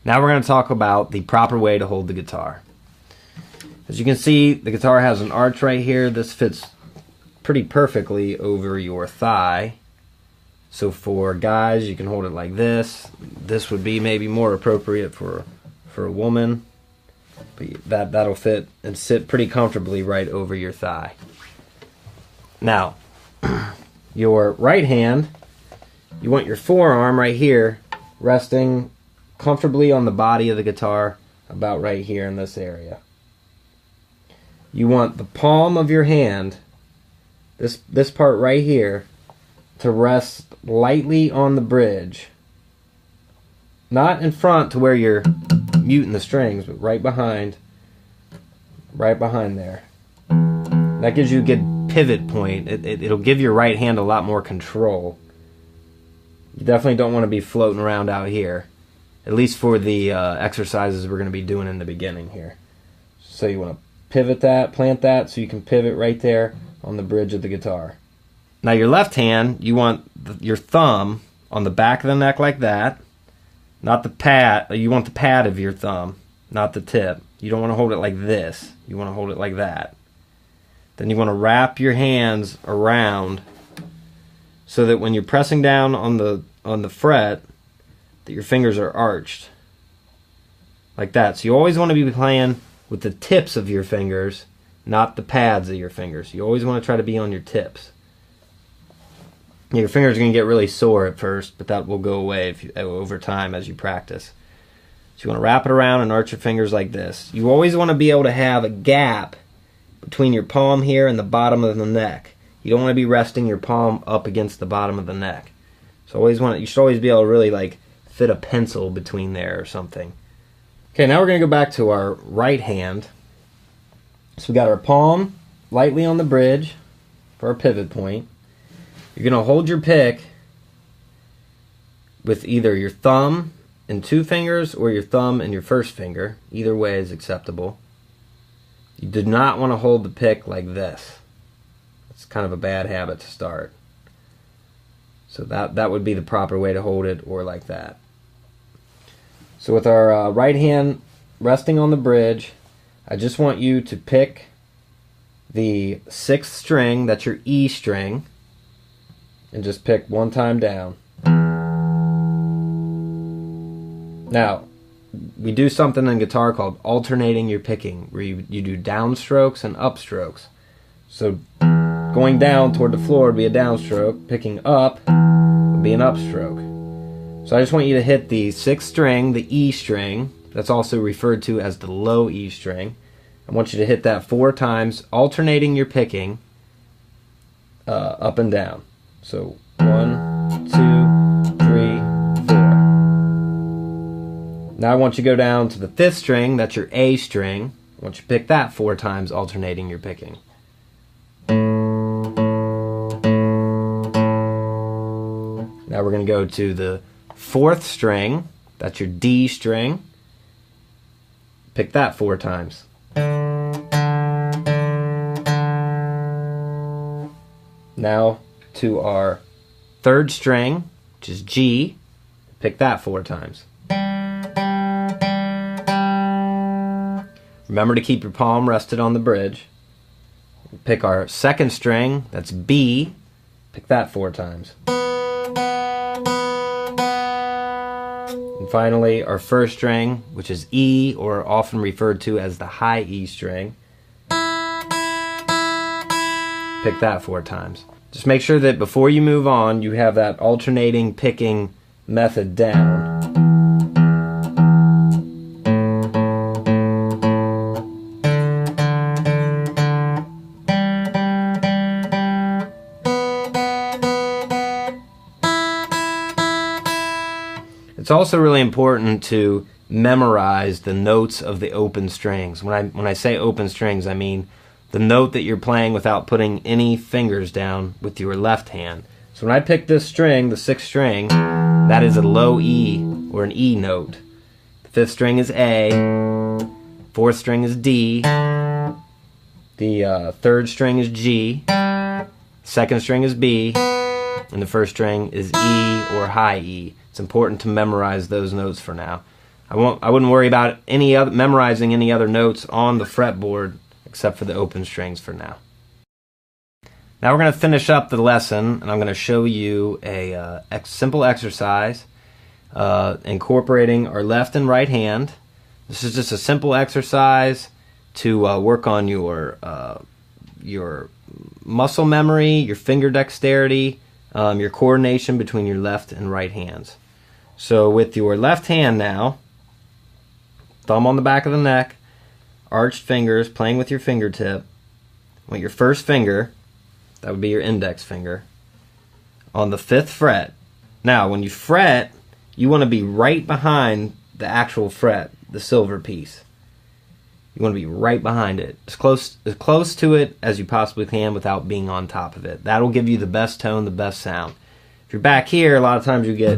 Now we're going to talk about the proper way to hold the guitar. As you can see, the guitar has an arch right here. This fits pretty perfectly over your thigh. So for guys, you can hold it like this. This would be maybe more appropriate for a woman. But that'll fit and sit pretty comfortably right over your thigh. Now, your right hand, you want your forearm right here resting comfortably on the body of the guitar, about right here in this area. You want the palm of your hand, this part right here, to rest lightly on the bridge. Not in front to where you're muting the strings, but right behind there. That gives you a good pivot point. It'll give your right hand a lot more control. You definitely don't want to be floating around out here, at least for the exercises we're going to be doing in the beginning here. So you want to pivot that, plant that, so you can pivot right there on the bridge of the guitar. Now your left hand, you want your thumb on the back of the neck like that. Not the pad. You want the pad of your thumb, not the tip. You don't want to hold it like this. You want to hold it like that. Then you want to wrap your hands around so that when you're pressing down on the fret, that your fingers are arched. Like that. So you always want to be playing with the tips of your fingers, not the pads of your fingers. You always want to try to be on your tips. Your fingers are going to get really sore at first, but that will go away over time as you practice. So you want to wrap it around and arch your fingers like this. You always want to be able to have a gap between your palm here and the bottom of the neck. You don't want to be resting your palm up against the bottom of the neck. So you should always be able to really like fit a pencil between there or something. Okay, now we're going to go back to our right hand. So we got our palm lightly on the bridge for our pivot point. You're going to hold your pick with either your thumb and two fingers or your thumb and your first finger. Either way is acceptable. You do not want to hold the pick like this. It's kind of a bad habit to start. So that would be the proper way to hold it, or like that. So with our right hand resting on the bridge, I just want you to pick the 6th string, that's your E string, and just pick one time down. Now, we do something in guitar called alternating your picking, where you do downstrokes and upstrokes. So going down toward the floor would be a downstroke, picking up would be an upstroke. So I just want you to hit the 6th string, the E string, that's also referred to as the low E string. I want you to hit that 4 times, alternating your picking up and down. So 1, 2, 3, 4. Now I want you to go down to the 5th string, that's your A string. I want you to pick that 4 times, alternating your picking. Now we're going to go to the 4th string, that's your D string. Pick that 4 times. Now to our 3rd string, which is G. Pick that 4 times. Remember to keep your palm rested on the bridge. Pick our 2nd string, that's B. Pick that 4 times. And finally, our 1st string, which is E, or often referred to as the high E string. Pick that 4 times. Just make sure that before you move on, you have that alternating picking method down. It's also really important to memorize the notes of the open strings. When I say open strings, I mean the note that you're playing without putting any fingers down with your left hand. So when I pick this string, the 6th string, that is a low E, or an E note. The 5th string is A, 4th string is D, the 3rd string is G, 2nd string is B, and the 1st string is E or high E. It's important to memorize those notes for now. I wouldn't worry about memorizing any other notes on the fretboard except for the open strings for now. Now we're going to finish up the lesson, and I'm going to show you a simple exercise incorporating our left and right hand. This is just a simple exercise to work on your muscle memory, your finger dexterity, your coordination between your left and right hands. So with your left hand now, thumb on the back of the neck, arched fingers, playing with your fingertip. With your first finger, that would be your index finger, on the 5th fret. Now, when you fret, you want to be right behind the actual fret, the silver piece. You want to be right behind it, as close to it as you possibly can without being on top of it. That'll give you the best tone, the best sound. If you're back here, a lot of times you get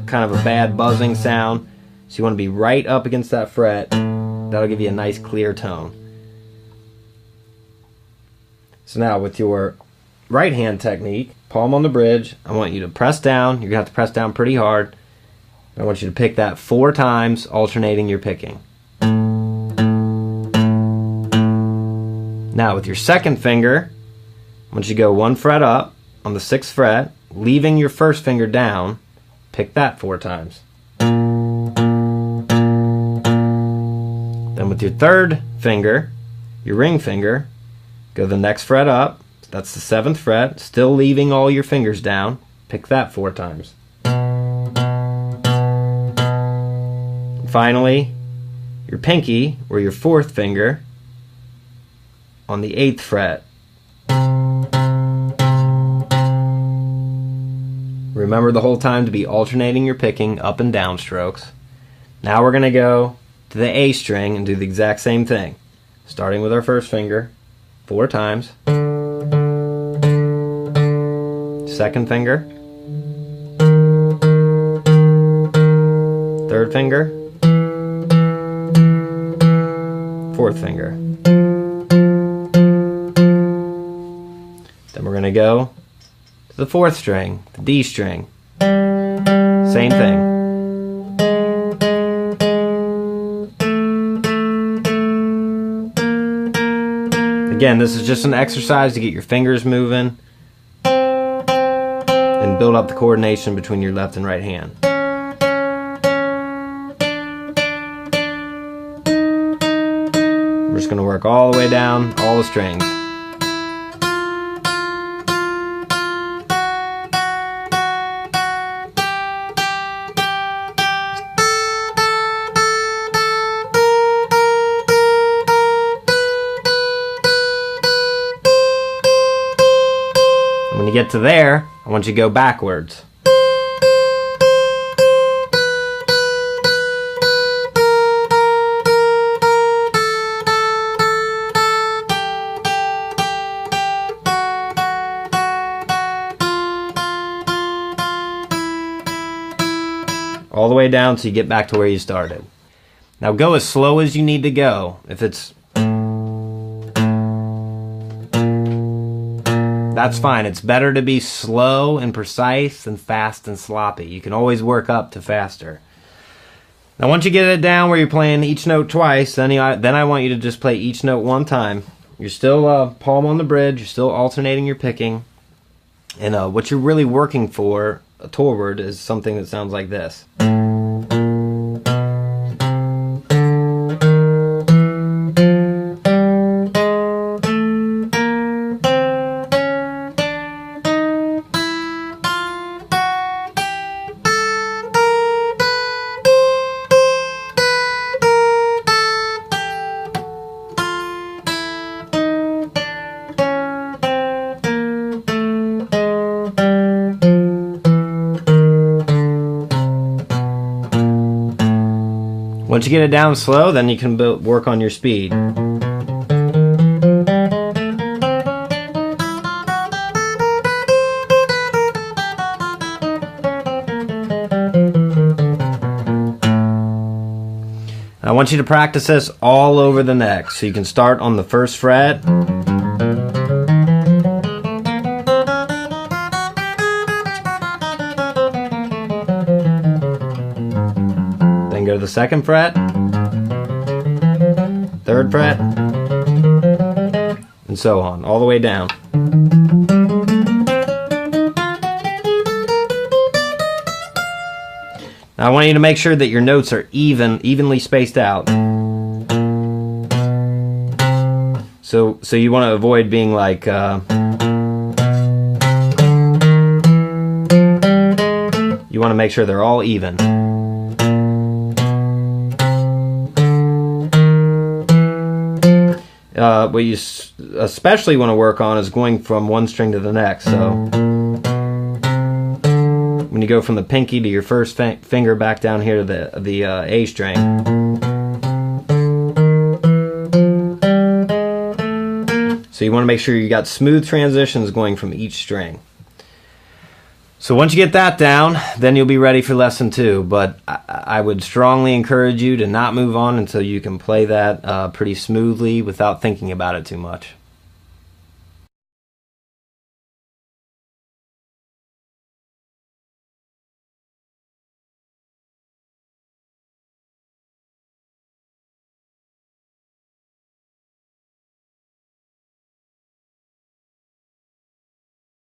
kind of a bad buzzing sound. So you want to be right up against that fret. That'll give you a nice clear tone. So now with your right hand technique, palm on the bridge, I want you to press down. You're going to have to press down pretty hard. I want you to pick that 4 times, alternating your picking. Now with your second finger, I want you to go 1 fret up on the 6th fret, leaving your first finger down. Pick that 4 times. Then with your third finger, your ring finger, go the next fret up. That's the 7th fret, still leaving all your fingers down. Pick that 4 times. And finally, your pinky, or your 4th finger, on the 8th fret. Remember the whole time to be alternating your picking up and down strokes. Now we're going to go to the A string and do the exact same thing. Starting with our first finger, 4 times. Second finger. Third finger. Fourth finger. Then we're going to go to the 4th string, the D string. Same thing. Again, this is just an exercise to get your fingers moving and build up the coordination between your left and right hand. We're just going to work all the way down, all the strings. When you get to there, I want you to go backwards. All the way down till you get back to where you started. Now go as slow as you need to go. If it's... that's fine. It's better to be slow and precise than fast and sloppy. You can always work up to faster. Now once you get it down where you're playing each note twice, then I want you to just play each note 1 time. You're still palm on the bridge. You're still alternating your picking. And what you're really working for toward is something that sounds like this. Once you get it down slow, then you can work on your speed. I want you to practice this all over the neck. So you can start on the 1st fret. the 2nd fret, 3rd fret, and so on, all the way down. Now I want you to make sure that your notes are evenly spaced out. So you want to avoid being like you want to make sure they're all even. What you especially want to work on is going from one string to the next. So when you go from the pinky to your first finger back down here to the A string. So you want to make sure you got smooth transitions going from each string. So once you get that down, then you'll be ready for lesson 2. But I would strongly encourage you to not move on until you can play that pretty smoothly without thinking about it too much.